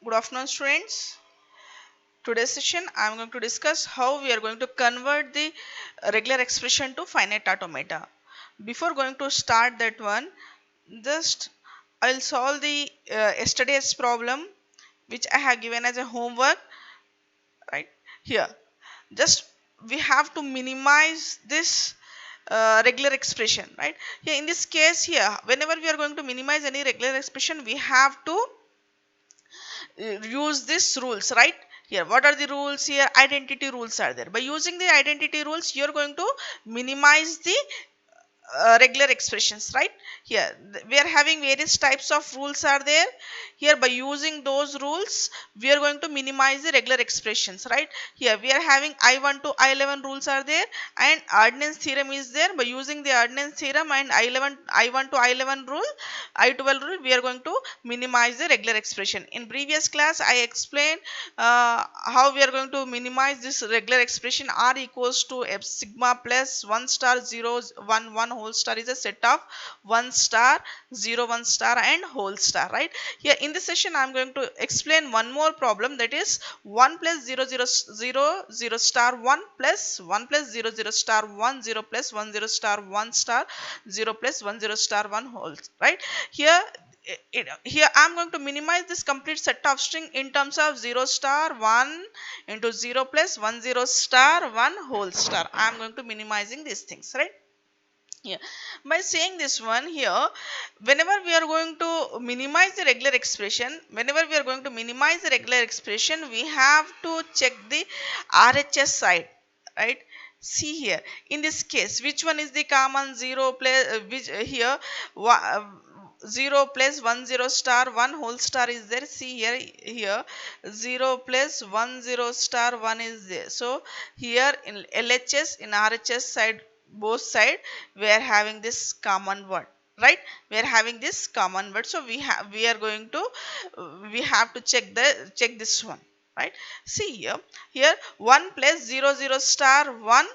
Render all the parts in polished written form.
Good afternoon, students. Today's session I am going to discuss how we are going to convert the regular expression to finite automata. Before going to start that one, just I'll solve the yesterday's problem which I have given as a homework right here. Just we have to minimize this regular expression right here. In this case here, whenever we are going to minimize any regular expression, we have to use these rules right here. What are the rules here? Identity rules are there. By using the identity rules, you're going to minimize the regular expressions right here. We are having various types of rules are there here. By using those rules, we are going to minimize the regular expressions right here. We are having I1 to I11 rules are there, and ordinance theorem is there. By using the ordinance theorem and I1 to I11 rule, I12 rule, we are going to minimize the regular expression. In previous class I explained how we are going to minimize this regular expression. R equals to f sigma plus 1 star 0 1 1 whole star is a set of 1 star 0 1 star and whole star right here. In this session I am going to explain one more problem, that is 1 plus 0 0 0 0 star 1 plus 1 plus 0 0 star 1 0 plus 1 0 star 1 star 0 plus 1 0 star 1 whole right here. Here I am going to minimize this complete set of string in terms of 0 star 1 into 0 plus 1 0 star 1 whole star. I am going to minimizing these things right. Yeah. By saying this one here, whenever we are going to minimize the regular expression, we have to check the RHS side, right? See here, in this case, which one is the common 0 plus, which here, 0 plus 1 0 star 1 whole star is there. See here 0 plus 1 0 star 1 is there. So here in LHS, in RHS side, both side, we are having this common word right. We are having this common word, so we have to check this one right. See here 1 plus 0 0 star 1,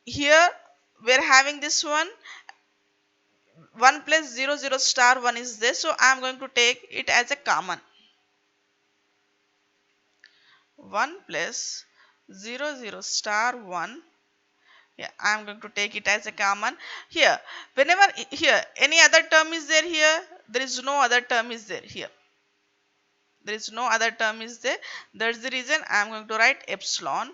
here we are having this one 1 plus 0 0 star 1 is there, so I am going to take it as a common. 1 plus 0 0 star 1, yeah, I am going to take it as a common here. Whenever here any other term is there, here there is no other term is there. Here there is no other term is there. That's the reason I am going to write epsilon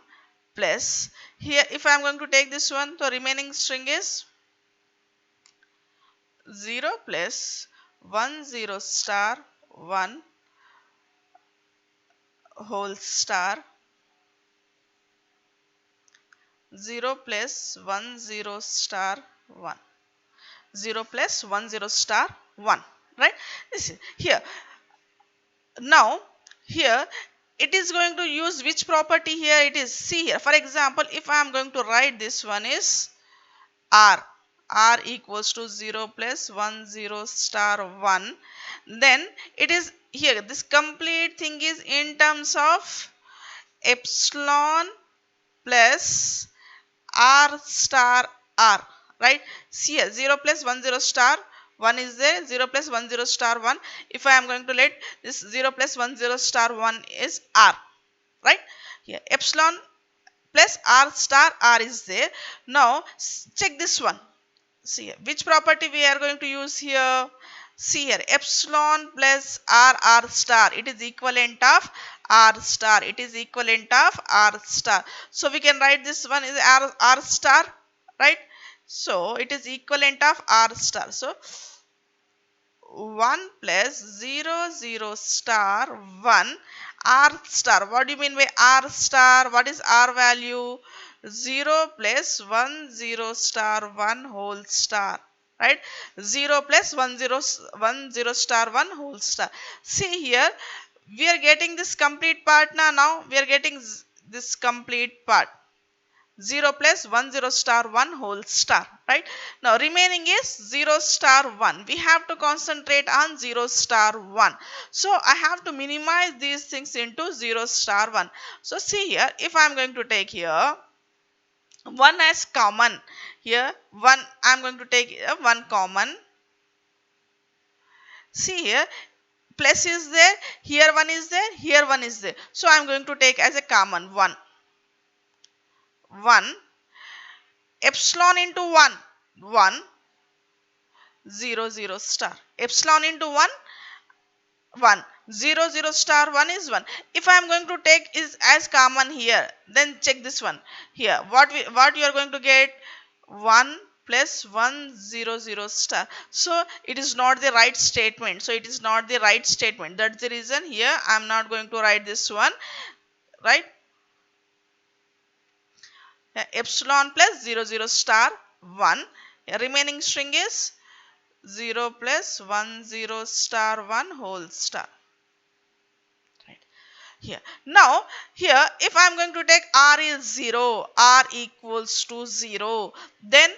plus, here if I am going to take this one, the remaining string is 0 plus 1 0 star 1 whole star 0 plus 1 0 star 1, 0 plus 1 0 star 1 right. This is here. Now here it is going to use which property here? It is, see here, for example, if I am going to write this one is r equals to 0 plus 1 0 star 1, then it is here, this complete thing is in terms of epsilon plus r star r right. See here 0 plus 1 0 star 1 is there, 0 plus 1 0 star 1. If I am going to let this 0 plus 1 0 star 1 is r right. Here epsilon plus r star r is there. Now check this one. See here, which property we are going to use here? See here, epsilon plus r star, it is equivalent of r star, it is equivalent of r star. So we can write this one is r star right. So it is equivalent of r star. So 1 plus 0 0 star 1 r star. What do you mean by r star? What is r value? 0 plus 1 0 star 1 whole star right. 0 plus 1 0 1 0 star 1 whole star. See here we are getting this complete part. Now we are getting this complete part, 0 plus 1 0 star 1 whole star right. Now remaining is 0 star 1. We have to concentrate on 0 star 1. So I have to minimize these things into 0 star 1. So see here, if I am going to take here 1 as common, here 1 I am going to take 1 common. See here plus is there, here 1 is there, here 1 is there. So I am going to take as a common 1. 1 epsilon into 1, 1 0 0 star. Epsilon into 1, 1 0 0 star 1 is 1. If I am going to take is as common here, then check this one here. What you are going to get? 1 plus 1 0 0 star. So it is not the right statement. So it is not the right statement. That's the reason here I am not going to write this one, right? Epsilon plus 0 0 star 1. Remaining string is 0 plus 1 0 star 1 whole star. Right. Here. Now, here if I am going to take r is 0, r equals to 0, then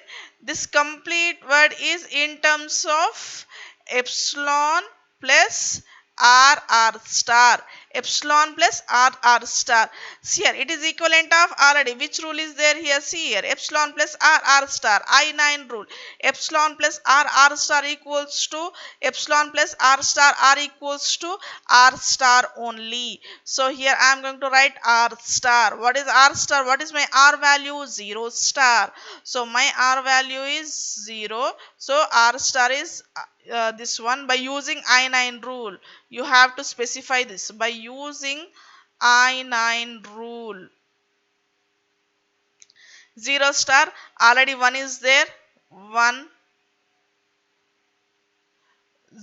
this complete word is in terms of epsilon plus r r star. Epsilon plus r r star. See here, it is equivalent of already. Which rule is there here? See here, epsilon plus r r star. I9 rule. Epsilon plus r r star equals to epsilon plus r equals to r star only. So here I am going to write r star. What is r star? What is my r value? 0 star. So my r value is 0. So r star is this one. By using I9 rule, you have to specify this. By using I9 rule, 0 star, already 1 is there, 1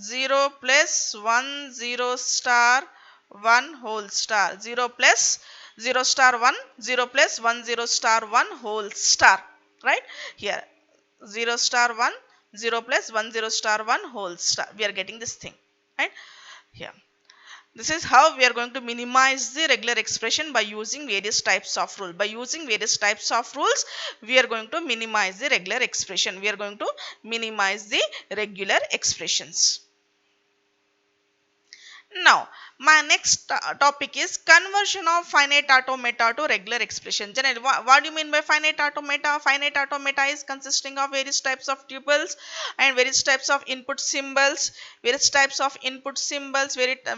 0 plus 1 0 star 1 whole star. 0 plus 0 star 1, 0 plus 1 0 star 1 whole star. Right here, 0 star 1, 0 plus 1 0 star 1 whole star. We are getting this thing, right? Here, this is how we are going to minimize the regular expression by using various types of rules. By using various types of rules, we are going to minimize the regular expression. We are going to minimize the regular expressions. Now, my next topic is conversion of finite automata to regular expression. Generally, what do you mean by finite automata? Finite automata is consisting of various types of tuples and various types of input symbols, various types of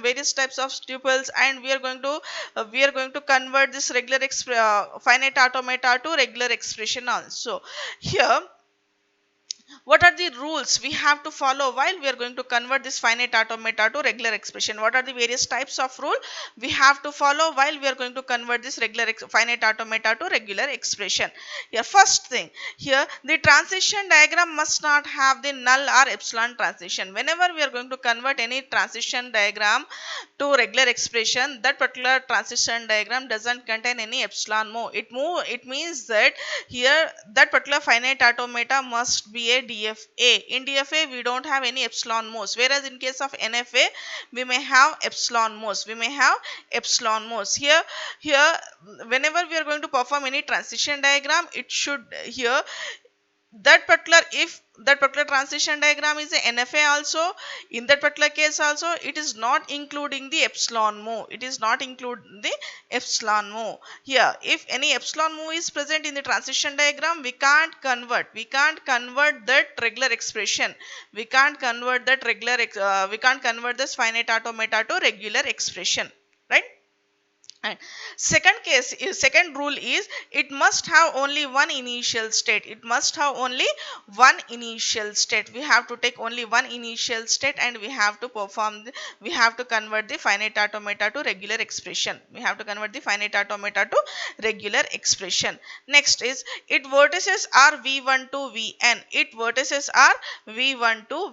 various types of tuples, and we are going to convert this finite automata to regular expression also. Here, what are the rules we have to follow while we are going to convert this finite automata to regular expression? What are the various types of rule we have to follow while we are going to convert this finite automata to regular expression? Here, first thing, here the transition diagram must not have the null or epsilon transition. Whenever we are going to convert any transition diagram to regular expression, that particular transition diagram doesn't contain any epsilon mo. It means that here that particular finite automata must be a DFA. In DFA, we don't have any epsilon mos, whereas in case of NFA, we may have epsilon mos. Here, whenever we are going to perform any transition diagram, it should here if that particular transition diagram is a NFA also, in that particular case also, it is not including the epsilon mo. Here, if any epsilon mo is present in the transition diagram, we can't convert that regular expression. We can't convert this finite automata to regular expression, right? And second rule is it must have only one initial state. We have to take only one initial state, and we have to convert the finite automata to regular expression. Next is its vertices are v1 to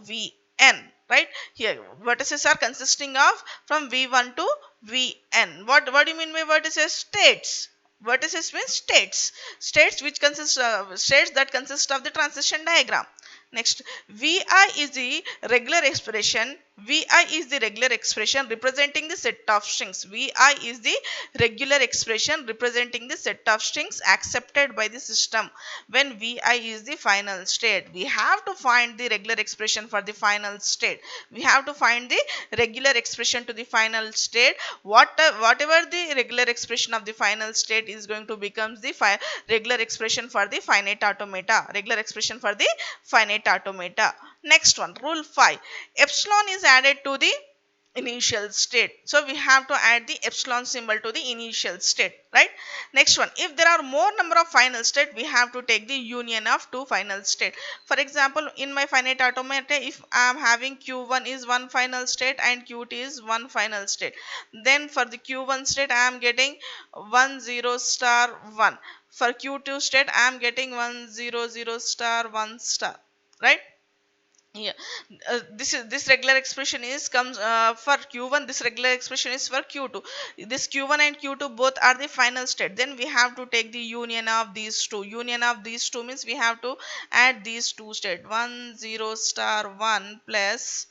vn. Right here, vertices are consisting of from v1 to vn. What do you mean by vertices? States. Vertices means states that consist of the transition diagram. Next, vi is the regular expression representing the set of strings. Vi is the regular expression representing the set of strings accepted by the system when vi is the final state. We have to find the regular expression for the final state. Whatever the regular expression of the final state is going to become the regular expression for the finite automata. Next one, rule 5. Epsilon is added to the initial state. So we have to add the epsilon symbol to the initial state, right? Next one, if there are more number of final state, we have to take the union of two final state. For example, in my finite automata, if I am having q1 is one final state and qt is one final state, then for the q1 state I am getting 1 0 star 1. For q2 state I am getting 1 0 0 star 1 star, right? Yeah, this regular expression is comes for q1. This regular expression is for q2. This q1 and q2 both are the final state. Then we have to take the union of these two. Union of these two means we have to add these two state. 1 0 star 1 plus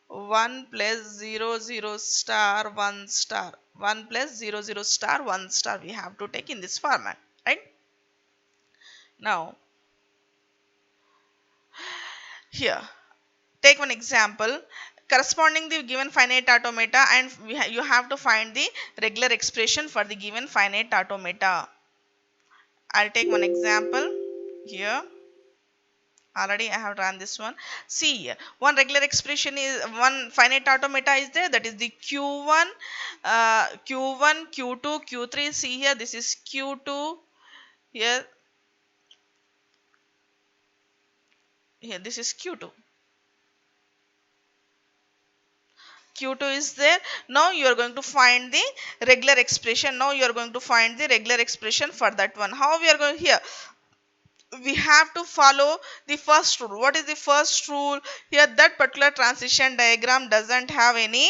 1 plus 0 0 star 1 star, 1 plus 0 0 star 1 star. We have to take in this format, right? Now here, take one example corresponding the given finite automata, and you have to find the regular expression for the given finite automata. I'll take one example here. Already I have run this one. See here, one regular expression is one finite automata is there, that is the q1, q1, q2, q3. See here, this is q2. Here, this is q2. q2 is there. Now you are going to find the regular expression. Now you are going to find the regular expression for that one. How we are going here? We have to follow the first rule. What is the first rule? Here, that particular transition diagram doesn't have any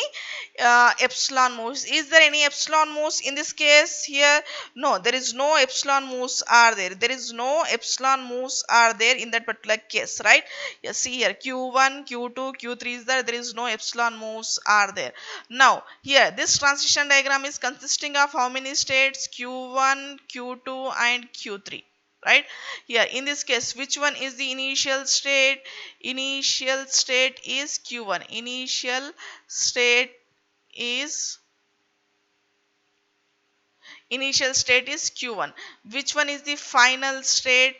epsilon moves. Is there any epsilon moves in this case? Here, no, there is no epsilon moves are there. There is no epsilon moves are there in that particular case, right? Yeah, see here, q1, q2, q3 is there. There is no epsilon moves are there. Now here, this transition diagram is consisting of how many states? q1, q2 and q3, right? Here in this case, which one is the initial state? Initial state is q1. Initial state is q1. Which one is the final state?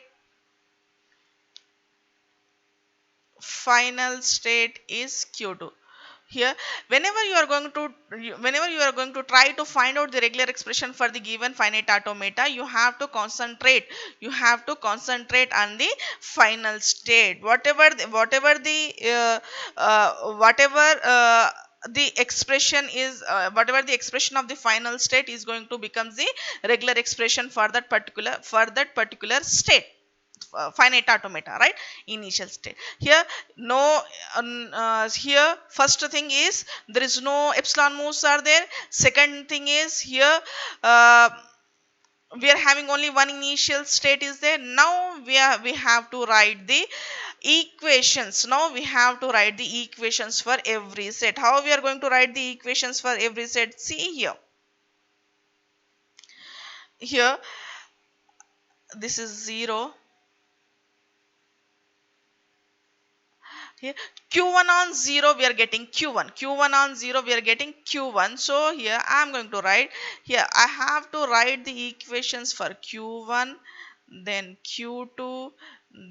Final state is q2. Here, whenever you are going to try to find out the regular expression for the given finite automata, you have to concentrate on the final state. The expression is whatever the expression of the final state is going to becomes the regular expression for that particular state, finite automata, right? Initial state. Here, no here, first thing is there is no epsilon moves are there. Second thing is here, we are having only one initial state is there. Now we have to write the equations. Now we have to write the equations for every set. How we are going to write the equations for every set? See here. Here, this is 0. Here, q1 on 0 we are getting q1 on 0 we are getting q1. So here I am going to write, here I have to write the equations for q1, then q2,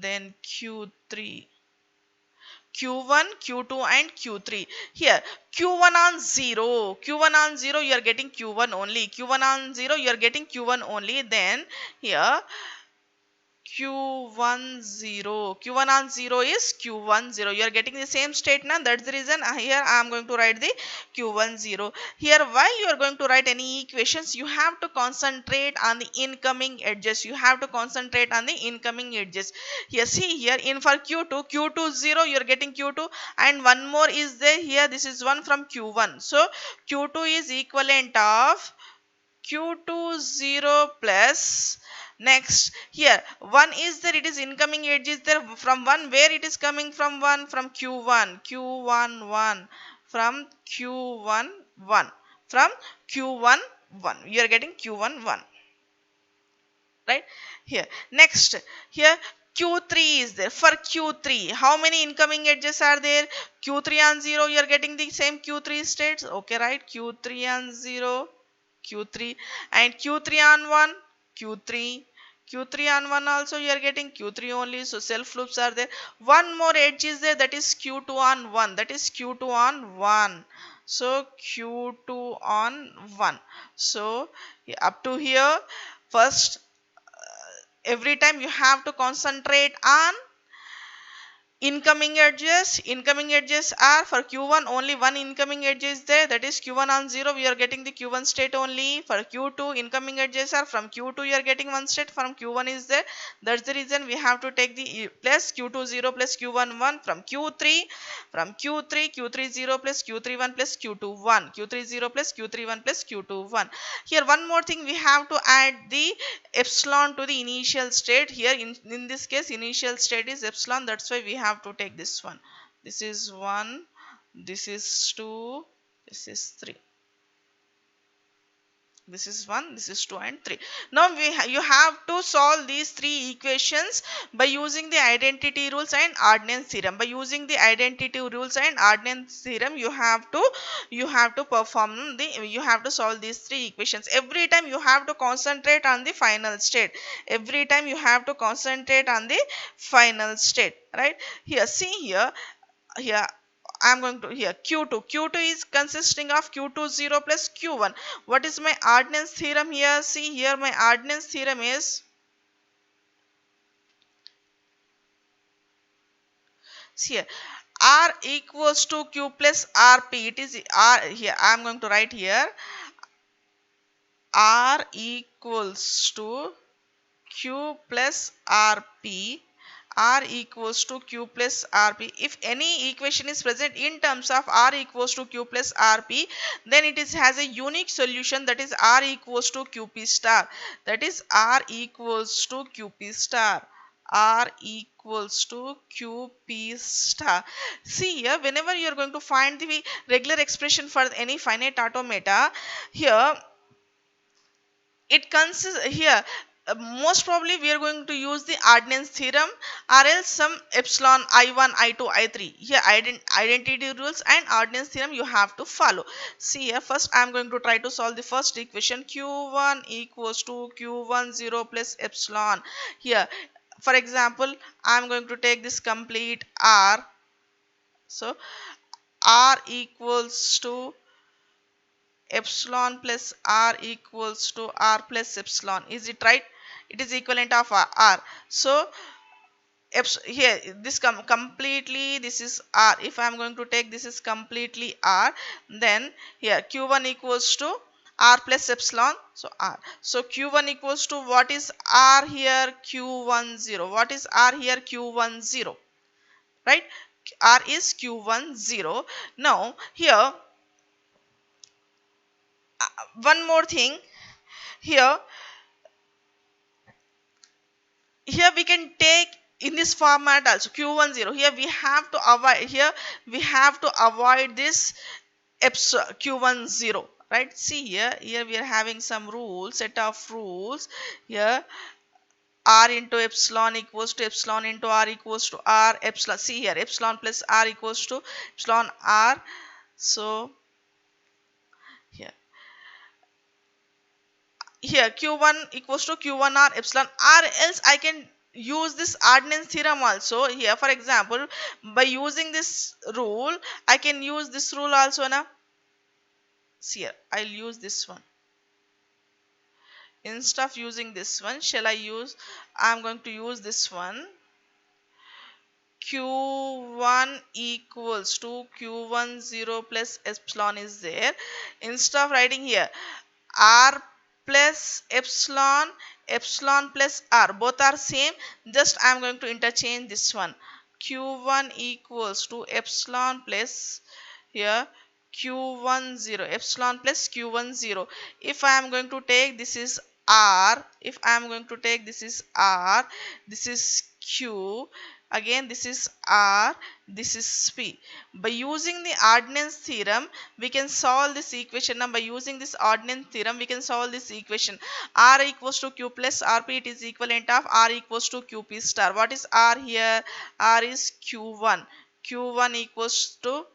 then q3. q1, q2 and q3. Here, q1 on 0 you are getting q1 only. Q1 on 0 you are getting q1 only. Then here, q1 on 0 is q1 0. You are getting the same state now. That's the reason here I am going to write the q1 0. Here, while you are going to write any equations, you have to concentrate on the incoming edges. Here, see here, in for q2 0 you are getting q2, and one more is there here. This is one from q1. So q2 is equivalent of q2 0 plus, next here, 1 is there, it is incoming edge is there from 1. Where it is coming from? 1 from q1 1 from q1 1 from q1 1. You are getting q1 1, right? Here, next, here q3 is there. For q3, how many incoming edges are there? q3 on 0 you are getting the same q3 states, okay, right? q3 on 0, q3, and q3 on 1, q3. q3 on 1 also you are getting q3 only. So self loops are there. One more edge is there, that is q2 on 1. So q2 on 1. So up to here, first every time you have to concentrate on incoming edges are for q1 only one incoming edge is there, that is q1 on 0, we are getting the q1 state only. For q2 incoming edges are from q2 you are getting one state, from q1 is there, that's the reason we have to take the plus q2 0 plus q1 1. From q3 0 plus q3 1 plus q2 1, q3 0 plus q3 1 plus q2 1. Here one more thing, we have to add the epsilon to the initial state. Here in this case initial state is epsilon, that's why we have to take this one. This is 1, this is 2, this is 3, this is 1, this is 2 and 3. Now you have to solve these three equations by using the identity rules and ordnance theorem. By using the identity rules and ordnance theorem, you have to perform the you have to solve these three equations. Every time you have to concentrate on the final state. Every time you have to concentrate on the final state, right? Here, see here I'm going to here q2 is consisting of q2 0 plus q1. What is my ordnance theorem here? See here, my ordnance theorem is, see here, r equals to q plus rp. It is r, here I'm going to write here, r equals to q plus rp, r equals to q plus rp. If any equation is present in terms of r equals to q plus rp, then it is has a unique solution, that is r equals to qp star, that is r equals to qp star, r equals to qp star. See here, whenever you are going to find the regular expression for any finite automata, here it consists here, most probably we are going to use the ordnance theorem or else some epsilon I1 I2 I3. Here identity rules and ordnance theorem you have to follow. See here, first I am going to try to solve the first equation, q1 equals to q1 0 plus epsilon. Here for example I am going to take this complete r, so r equals to epsilon plus r equals to r plus epsilon. Is it right? It is equivalent of r. So here this completely, this is r. If I am going to take this is completely r, then here q1 equals to r plus epsilon, so r. So q1 equals to, what is r here? q1 0. What is r here? q1 0, right? R is q1 0. Now here one more thing, here we can take in this format also q1 0. Here we have to avoid, here we have to avoid this q1 0, right? See here, we are having some rules, set of rules. Here r into epsilon equals to epsilon into r equals to r epsilon. See here, epsilon plus r equals to epsilon r. So here q1 equals to q1 r epsilon r, else I can use this ordnance theorem also. Here for example, by using this rule I can use this rule also now. See here, I'll use this one. Instead of using this one, shall I use, I'm going to use this one, q1 equals to q1 0 plus epsilon is there. Instead of writing here r plus epsilon, epsilon plus r, both are same, just I am going to interchange this one, q1 equals to epsilon plus here q1 0, epsilon plus q1 0. If I am going to take this is r, if I am going to take this is r, this is q, again this is r, this is p. By using the ordnance theorem we can solve this equation. Now by using this ordnance theorem we can solve this equation, r equals to q plus rp, it is equivalent of r equals to qp star. What is r here? R is q1, q1 equals to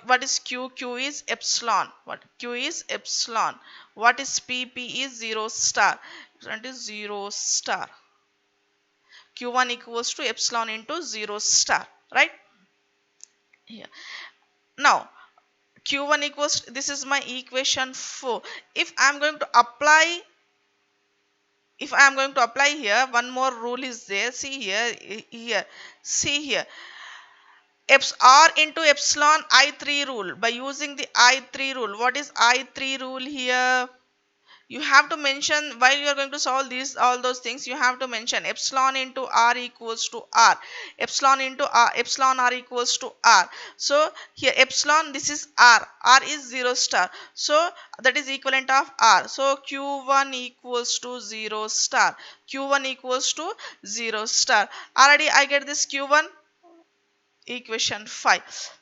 what is q? Q is epsilon. What q is epsilon. What is p? P is 0 star. That is 0 star. q1 equals to epsilon into 0 star, right? Here now q1 equals, this is my equation 4. If I am going to apply, if I am going to apply here, one more rule is there. See here, see here, r into epsilon I3 rule. By using the I3 rule, what is I3 rule here? You have to mention, while you are going to solve these all those things, you have to mention epsilon into r equals to r, epsilon into r, epsilon r equals to r. So here epsilon, this is r is 0 star, so that is equivalent of r. So q1 equals to 0 star, q1 equals to 0 star. Already I get this q1, equation 5.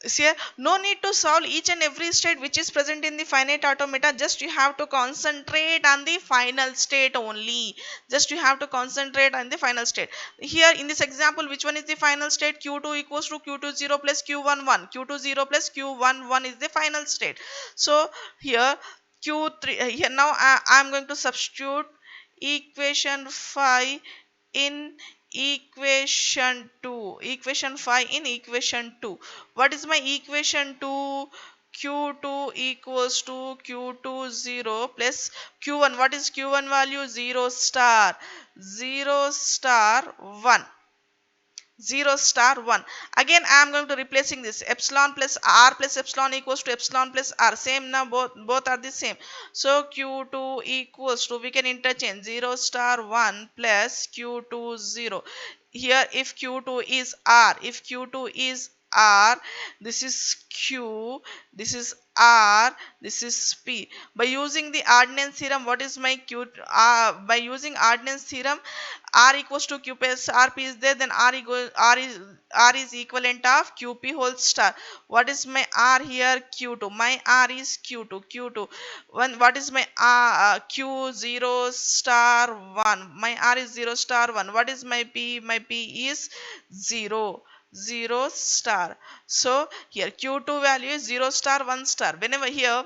See, no need to solve each and every state which is present in the finite automata. Just you have to concentrate on the final state only. Just you have to concentrate on the final state. Here in this example, which one is the final state? q2 equals to q20 plus q11. q20 plus q11 is the final state. So here q3, here now I am going to substitute equation 5 in equation 2, equation 5 in equation 2. What is my equation 2? q2 equals to q20 plus q1. What is q1 value? 0 star, 0 star 1, 0 star 1. Again I am going to replacing this epsilon plus r plus epsilon equals to epsilon plus r. Same now, both are the same. So q2 equals to, we can interchange 0 star 1 plus q20. Here if q2 is r, if q2 is r, this is q, this is r, this is p. By using the ordinance theorem, what is my q, by using ordinance theorem, r equals to q plus rp is there, then r is equivalent of qp whole star. What is my r here? q2. My r is q2. What is my q0 star 1? My r is 0 star 1. What is my p? My p is 0, 0 star. So here q2 value is 0 star 1 star. Whenever here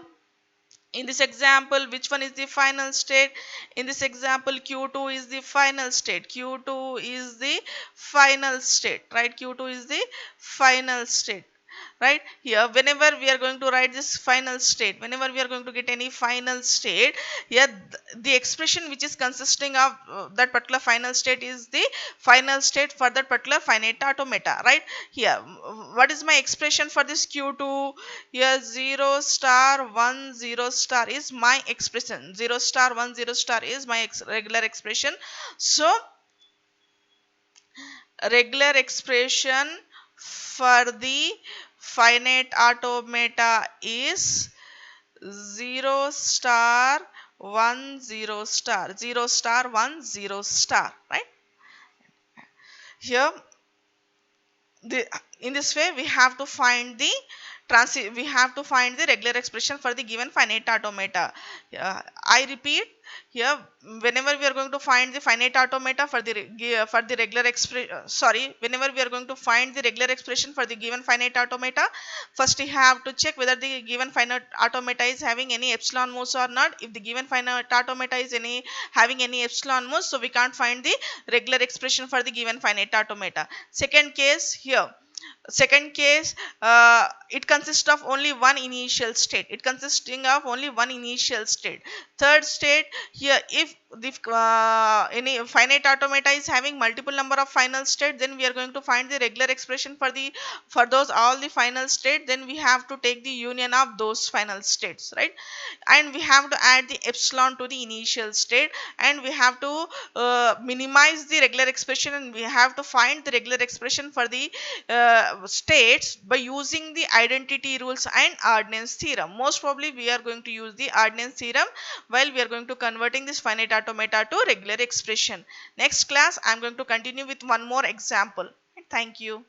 in this example, which one is the final state? In this example, q2 is the final state, q2 is the final state, right? q2 is the final state, right? Here whenever we are going to write this final state, whenever we are going to get any final state, here the expression which is consisting of that particular final state is the final state for that particular finite automata, right? Here what is my expression for this q2? Here 0 star 1 0 star is my expression, 0 star 1 0 star is my regular expression. So regular expression for the finite automata is 0 star 1 0 star, 0 star 1 0 star, right? Here in this way we have to find the regular expression for the given finite automata. I repeat, here whenever we are going to find the finite automata for the regular expression, whenever we are going to find the regular expression for the given finite automata, first we have to check whether the given finite automata is having any epsilon modes or not. If the given finite automata is having any epsilon modes, so we can't find the regular expression for the given finite automata. Second case, here second case, it consists of only one initial state, it consisting of only one initial state. Third state, here if the any finite automata is having multiple number of final state, then we are going to find the regular expression for those all the final state. Then we have to take the union of those final states, right? And we have to add the epsilon to the initial state, and we have to minimize the regular expression, and we have to find the regular expression for the states by using the identity rules and ordinance theorem. Most probably we are going to use the ordinance theorem while we are going to converting this finite automata to regular expression. Next class I am going to continue with one more example. Thank you.